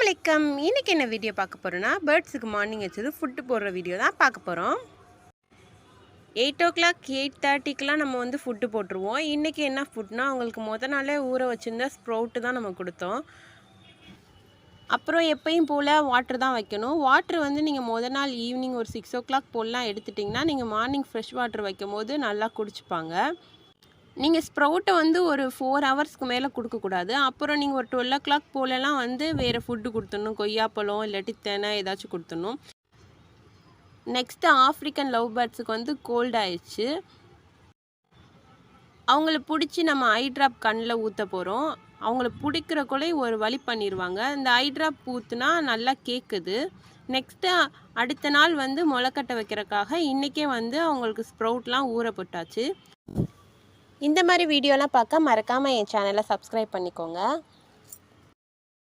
வணக்கம். இன்னைக்கு என்ன வீடியோ பார்க்க போறோம்னா, பேர்ட்ஸுக்கு மார்னிங் வச்சது ஃபுட் போடுற வீடியோ தான் பார்க்க போறோம். 8:00 8:30க்குலாம் நம்ம வந்து ஃபுட் போட்டுருவோம். இன்னைக்கு என்ன ஃபுட்னா, அவங்களுக்கு மொத நாளே ஊற வச்சிருந்த ஸ்ப்ரவுட் தான் நம்ம கொடுத்தோம். அப்புறம் எப்பயும் போல வாட்டர் தான் வைக்கணும். வாட்டர் வந்து நீங்க மொத நாள் ஈவினிங் ஒரு 6:00 போலலாம் எடுத்துட்டிங்கன்னா, நீங்க மார்னிங் ஃப்ரெஷ் வாட்டர் வைக்கும்போது நல்லா குடிச்சுப்பாங்க. நீங்க ஸ்ப்ரவுட்ட வந்து ஒரு 4 ஹவர்ஸ்க்கு மேல குடுக்கக்கூடாது. அப்புறம் நீங்க ஒரு 12:00 போலலாம் வந்து வேற ஃபுட்டு குடுத்துடணும். கொய்யாப்பழம் இல்லாட்டி தெனை ஏதாச்சும் குடுத்துடணும். நெக்ஸ்ட் ஆஃப்ரிக்கன் லவ் பேர்ட்ஸுக்கு வந்து கோல்ட் ஆயிடுச்சு. அவங்கள புடிச்சு நம்ம ஐ ட்ராப் கண்ல ஊத்த போறோம். அவங்கள புடிக்கிறக்குள்ளே ஒரு வழி பண்ணிருவாங்க. இந்த ஐ ட்ராப் ஊத்துனா நல்லா கேக்குது. நெக்ஸ்ட்டு அடுத்த நாள் வந்து முளைக்கட்ட வைக்கிறக்காக இன்னைக்கே வந்து அவங்களுக்கு ஸ்ப்ரவுட்லாம் ஊற போட்டாச்சு. இந்த மாதிரி வீடியோலாம் பார்க்க மறக்காம என் சேனலை சப்ஸ்கிரைப் பண்ணிக்கோங்க.